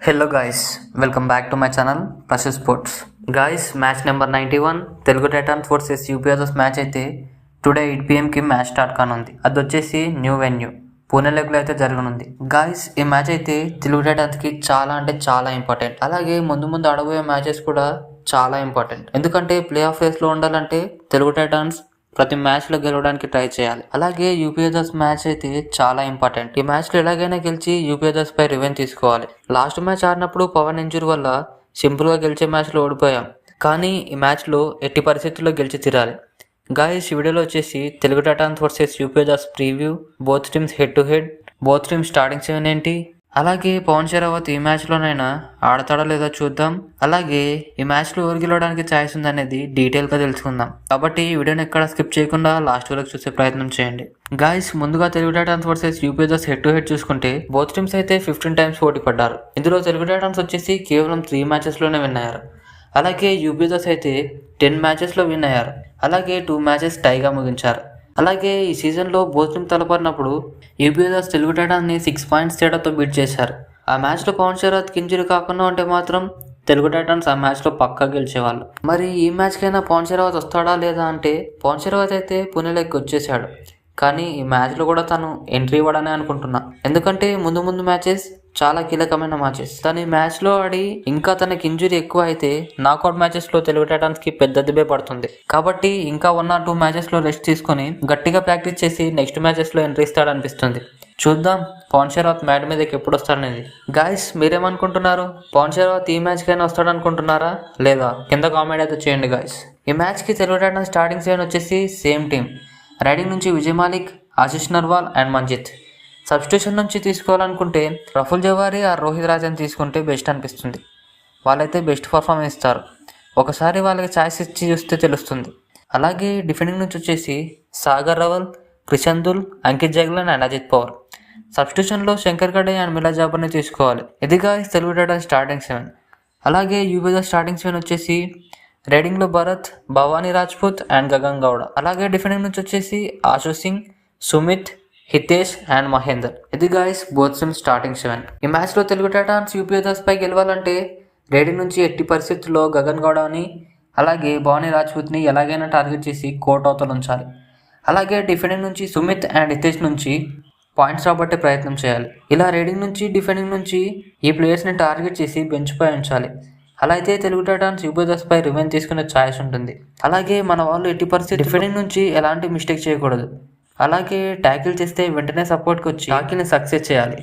Hello guys, welcome back to my channel Prash sports. Guys, match number 91 Telugu Titans versus UP Yoddhas match అయితే today 8 PM match start కానుంది. అది వచ్చేసి new venue పూణేలో అయితే జరగనుంది. గాయస్, ఈ మ్యాచ్ అయితే తెలుగు టైటాన్స్కి చాలా అంటే చాలా ఇంపార్టెంట్. అలాగే ముందు ఆడబోయే మ్యాచెస్ కూడా చాలా ఇంపార్టెంట్. ఎందుకంటే ప్లే ఆఫ్ రేస్లో ఉండాలంటే తెలుగు టైటాన్స్ ప్రతి మ్యాచ్లో గెలవడానికి ట్రై చేయాలి. అలాగే యూపీ అదర్స్ మ్యాచ్ అయితే చాలా ఇంపార్టెంట్. ఈ మ్యాచ్లో ఎలాగైనా గెలిచి యూపీ అదర్స్ పై రివెంజ్ తీసుకోవాలి. లాస్ట్ మ్యాచ్ ఆడినప్పుడు పవన్ ఇంజురీ వల్ల సింపుల్గా గెలిచే మ్యాచ్లో ఓడిపోయాం. కానీ ఈ మ్యాచ్లో ఎట్టి పరిస్థితుల్లో గెలిచి తీరాలి. గాయస్, ఈ వీడియోలో వచ్చేసి Telugu Titans versus UP others preview, both teams head to head, both teams starting 7 ఏంటి, అలాగే పవన్ శరావత్ ఈ మ్యాచ్లోనైనా ఆడతాడో లేదో చూద్దాం. అలాగే ఈ మ్యాచ్లో ఎవరు గెలవడానికి ఛాయిస్ ఉందనేది డీటెయిల్గా తెలుసుకుందాం. కాబట్టి ఈ వీడియోని ఎక్కడ స్కిప్ చేయకుండా లాస్ట్ వరకు చూసే ప్రయత్నం చేయండి. గాయస్, ముందుగా Telugu Titans versus UP others head to head చూసుకుంటే బోత్ టీమ్స్ అయితే 15 టైమ్స్ పోటీ పడ్డారు. ఇందులో తెలుగు టైటాన్స్ వచ్చేసి కేవలం 3 మ్యాచెస్లోనే విన్ అయ్యారు. అలాగే యూపీ అదర్స్ అయితే 10 మ్యాచెస్లో విన్ అయ్యారు. అలాగే 2 మ్యాచెస్ టైగా ముగించారు. అలాగే ఈ సీజన్లో బోత్ టీమ్ తలపడినప్పుడు యూపీ అదర్స్ తెలుగు టైటాన్ని 6 పాయింట్స్ తేడాతో బీట్ చేశారు. ఆ మ్యాచ్లో పవన్ శరావత్కి ఇంజరీ కాకుండా ఉంటే మాత్రం తెలుగు టైటాన్స్ ఆ మ్యాచ్లో పక్కా గెలిచేవాళ్ళు. మరి ఈ మ్యాచ్కైనా పవన్ శరావత్ వస్తాడా లేదా అంటే పవన్ శరావత్ అయితే పూణేలోకి వచ్చేసాడు. కానీ ఈ మ్యాచ్లో కూడా తను ఎంట్రీ ఇవ్వడనే అనుకుంటున్నా. ఎందుకంటే ముందు మ్యాచెస్ చాలా కీలకమైన మ్యాచెస్. తను ఈ మ్యాచ్లో ఆడి ఇంకా తనకి ఇంజురీ ఎక్కువ అయితే నాకౌట్ మ్యాచెస్లో తెలుగు టైటాన్స్కి పెద్ద దెబ్బే పడుతుంది. కాబట్టి ఇంకా 1 or 2 మ్యాచెస్లో రెస్ట్ తీసుకొని గట్టిగా ప్రాక్టీస్ చేసి నెక్స్ట్ మ్యాచెస్లో ఎంట్రీ ఇస్తాడనిపిస్తుంది. చూద్దాం పవన్ శరావత్ మ్యాట్ మీదకి ఎప్పుడు వస్తాడనేది. గాయస్, మీరేమనుకుంటున్నారు? పవన్ శరావత్ ఈ మ్యాచ్కైనా వస్తాడనుకుంటున్నారా లేదా? కింద కామెంట్ అయితే చేయండి గాయస్. ఈ మ్యాచ్కి తెలుగు టైటాన్స్ స్టార్టింగ్ 7 వచ్చేసి సేమ్ టీమ్. రైడింగ్ నుంచి విజయ్ మాలిక్, ఆశిష్ నర్వాల్ అండ్ మంజిత్. సబ్స్టిట్యూషన్ నుంచి తీసుకోవాలనుకుంటే రఫుల్ జవారీ ఆ రోహిత్ రాజాని తీసుకుంటే బెస్ట్ అనిపిస్తుంది. వాళ్ళైతే బెస్ట్ పర్ఫార్మెన్స్ ఇస్తారు. ఒకసారి వాళ్ళకి ఛాయిస్ ఇచ్చి చూస్తే తెలుస్తుంది. అలాగే డిఫెండింగ్ నుంచి వచ్చేసి సాగర్ రవల్, క్రిషందుల్, అంకిత్ జగ్లన్ అండ్ అజిత్ పవార్. సబ్స్టిట్యూషన్లో శంకర్ గడే అండ్ మిలా జాబర్ని తీసుకోవాలి. ఇదిగా తెలుగు టైటాన్స్ స్టార్టింగ్ 7. అలాగే యూపీ అదర్స్ స్టార్టింగ్ 7 వచ్చేసి రైడింగ్లో భరత్, భవానీ రాజ్పుత్ అండ్ గగన్ గౌడ. అలాగే డిఫెండింగ్ నుంచి వచ్చేసి ఆశు సింగ్, సుమిత్, హితేష్ అండ్ మహేందర్. ఇది గాయస్ బోత్ టీమ్స్ స్టార్టింగ్ 7. ఈ మ్యాచ్లో తెలుగు టైటాన్స్ యూపీ అదర్స్ పై గెలవాలంటే రైడింగ్ నుంచి ఎట్టి పరిస్థితుల్లో గగన్ గౌడని అలాగే భవానీ రాజ్పుత్ని ఎలాగైనా టార్గెట్ చేసి కోర్ట్ అవతల ఉంచాలి. అలాగే డిఫెండింగ్ నుంచి సుమిత్ అండ్ హితేష్ నుంచి పాయింట్స్ రాబట్టే ప్రయత్నం చేయాలి. ఇలా రైడింగ్ నుంచి డిఫెండింగ్ నుంచి ఈ ప్లేయర్స్ని టార్గెట్ చేసి బెంచ్ పై ఉంచాలి. అలా అయితే తెలుగు టైటాన్స్ యూపీ అదర్స్ పై రివెంజ్ తీసుకునే ఛాయిస్ ఉంటుంది. అలాగే మన వాళ్ళు ఎట్టి పరిస్థితి డిఫెండింగ్ నుంచి ఎలాంటి మిస్టేక్ చేయకూడదు. అలాగే ట్యాకిల్ చేస్తే వెంటనే సపోర్ట్కి వచ్చి ట్యాకిల్ని సక్సెస్ చేయాలి.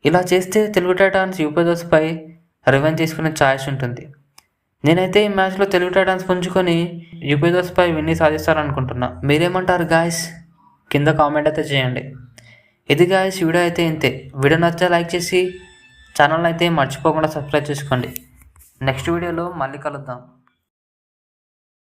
ఇలా చేస్తే తెలుగు టైటాన్స్ యూపీ అదర్స్ పై రివెంజ్ తీసుకునే ఛాయిస్ ఉంటుంది. నేనైతే ఈ మ్యాచ్లో తెలుగు టైటాన్స్ పుంజుకొని యూపీ అదర్స్ పై విన్ని సాధిస్తారనుకుంటున్నా. మీరేమంటారు గాయస్? కింద కామెంట్ అయితే చేయండి. ఇది గాయస్, వీడియో అయితే ఇంతే. వీడియో నచ్చితే లైక్ చేసి ఛానల్ అయితే మర్చిపోకుండా సబ్స్క్రైబ్ చేసుకోండి. నెక్స్ట్ వీడియోలో మళ్ళీ కలుద్దాం.